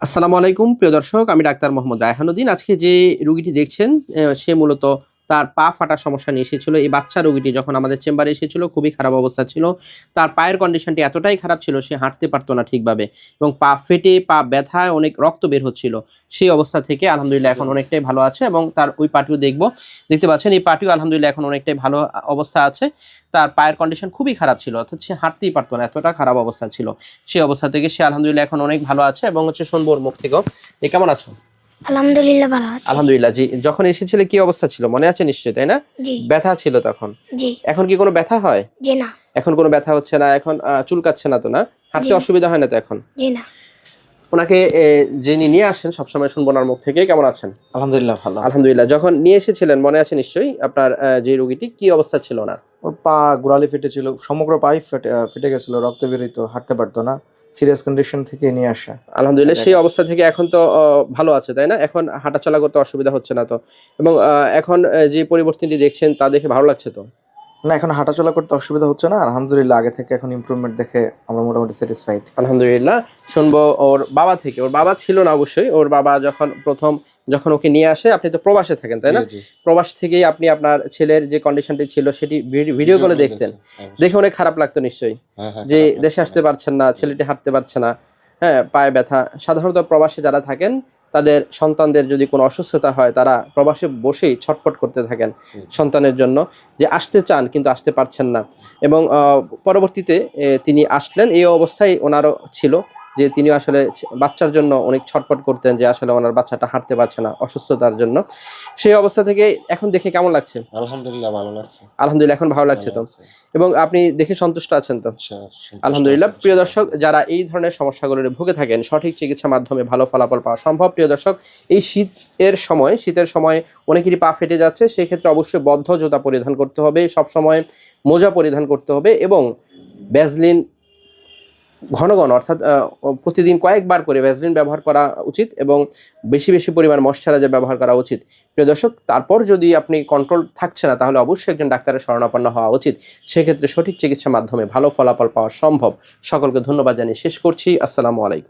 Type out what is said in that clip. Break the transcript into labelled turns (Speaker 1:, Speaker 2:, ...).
Speaker 1: আসসালামু আলাইকুম প্রিয় দর্শক, আমি ডাক্তার মোহাম্মদ রায়হানুদ্দিন। আজকে যে রুগীটি দেখছেন সে মূলত তার পা ফাটার সমস্যা নিয়ে এসেছিল। এই বাচ্চা রোগীটি যখন আমাদের চেম্বারে এসেছিল খুবই খারাপ অবস্থা ছিল। তার পায়ের কন্ডিশনটি এতটাই খারাপ ছিল সে হাঁটতে পারত না ঠিকভাবে এবং পা ফেটে পা ব্যথায় অনেক রক্ত বের হচ্ছিল। সেই অবস্থা থেকে আলহামদুলিল্লাহ এখন অনেকটাই ভালো আছে এবং তার ওই পাটিও দেখতে পাচ্ছেন এই পাটিও আলহামদুলিল্লাহ এখন অনেকটাই ভালো অবস্থা আছে। তার পায়ের কন্ডিশন খুবই খারাপ ছিল, অর্থাৎ সে হাঁটতেই পারত না, এতটা খারাপ অবস্থা ছিল। সেই অবস্থা থেকে সে আলহামদুলিল্লাহ এখন অনেক ভালো আছে এবং শুনবো ওর মুখ থেকেও। কেমন আছো?
Speaker 2: আলহামদুলিল্লাহ ভালো আছি।
Speaker 1: আলহামদুলিল্লাহ। জি, যখন এসেছিলে কি অবস্থা ছিল মনে আছে নিশ্চয়ই, তাই না?
Speaker 2: জি।
Speaker 1: ব্যথা ছিল তখন?
Speaker 2: জি।
Speaker 1: এখন কি কোনো ব্যথা হয়?
Speaker 2: জি না।
Speaker 1: এখন কোনো ব্যথা হচ্ছে না, এখন চুলকাচ্ছে না তো, না? হাঁটতে অসুবিধা হয় না তো এখন?
Speaker 2: জি না।
Speaker 1: ওনাকে যিনি নিয়ে আসেন সবসময় শুনবো ওনার মুখ থেকে। কেমন আছেন?
Speaker 3: আলহামদুলিল্লাহ ভালো।
Speaker 1: আলহামদুলিল্লাহ। যখন নিয়ে এসেছিলেন মনে আছে নিশ্চয়ই আপনার যে রোগীটি কি অবস্থা ছিল ওনার?
Speaker 3: ওর পা গোড়ালি ফেটেছিল, সমগ্র পাই ফেটে গেছিল, রক্ত বেরিত, হাঁটতে পারতো না। সিরিয়াস কন্ডিশন থেকে নিয়ে আসা।
Speaker 1: আলহামদুলিল্লাহ সেই অবস্থা থেকে এখন তো ভালো আছে, তাই না? এখন হাঁটাচলা করতে অসুবিধা হচ্ছে না তো? এবং এখন যে পরিবর্তনটি দেখছেন তা দেখে ভালো লাগছে তো?
Speaker 3: না, এখন হাঁটাচলা করতে অসুবিধা হচ্ছে না, আলহামদুলিল্লাহ। আগে থেকে এখন ইমপ্রুভমেন্ট দেখে আমরা মোটামুটি স্যাটিসফাইড।
Speaker 1: আলহামদুলিল্লাহ। শুনবো ওর বাবা থেকে। ওর বাবা ছিল না অবশ্যই। ওর বাবা যখন ওকে নিয়ে আসে, আপনি তো প্রবাসে থাকেন, তাই না? প্রবাস থেকেই আপনি আপনার ছেলের যে কন্ডিশনটি ছিল সেটি ভিডিও কলে দেখতেন। দেখে অনেক খারাপ লাগতো নিশ্চয়ই যে দেশে আসতে পারছেন না, ছেলেটি হাঁটতে পারছে না, হ্যাঁ, পায়ে ব্যথা। সাধারণত প্রবাসে যারা থাকেন তাদের সন্তানদের যদি কোনো অসুস্থতা হয় তারা প্রবাসে বসেই ছটফট করতে থাকেন সন্তানের জন্য, যে আসতে চান কিন্তু আসতে পারছেন না। এবং পরবর্তীতে তিনি আসলেন, এই অবস্থায় ওনারও ছিল যে তিনি আসলে বাচ্চার জন্য অনেক ছটফট করতেন যে আসলে ওনার বাচ্চাটা হাঁটতে পারছে না অসুস্থতার জন্য। সেই অবস্থা থেকে এখন দেখে কেমন লাগছে?
Speaker 4: আলহামদুলিল্লাহ ভালো লাগছে।
Speaker 1: আলহামদুলিল্লাহ এখন ভালো লাগছে তো? এবং আপনি দেখে সন্তুষ্ট আছেন তো? আলহামদুলিল্লাহ। প্রিয় দর্শক, যারা এই ধরনের সমস্যাগুলোর ভুগে থাকেন সঠিক চিকিৎসার মাধ্যমে ভালো ফলাফল পাওয়া সম্ভব। প্রিয় দর্শক, এই শীতের সময় অনেকেরই পা ফেটে যাচ্ছে, সেই ক্ষেত্রে অবশ্যই বদ্ধ জুতা পরিধান করতে হবে, সব সময় মোজা পরিধান করতে হবে এবং ভ্যাসলিন ঘন ঘন, অর্থাৎ প্রতিদিন কয়েকবার করে ভ্যাসলিন ব্যবহার করা উচিত এবং বেশি বেশি পরিমাণ ময়েশ্চারাইজার ব্যবহার করা উচিত। প্রিয় দর্শক, তারপর যদি আপনি কন্ট্রোল থাকছে না তাহলে অবশ্যই একজন ডাক্তারের শরণাপন্ন হওয়া উচিত। সেক্ষেত্রে সঠিক চিকিৎসার মাধ্যমে ভালো ফলাফল পাওয়া সম্ভব। সকলকে ধন্যবাদ জানিয়ে শেষ করছি। আসসালামু আলাইকুম।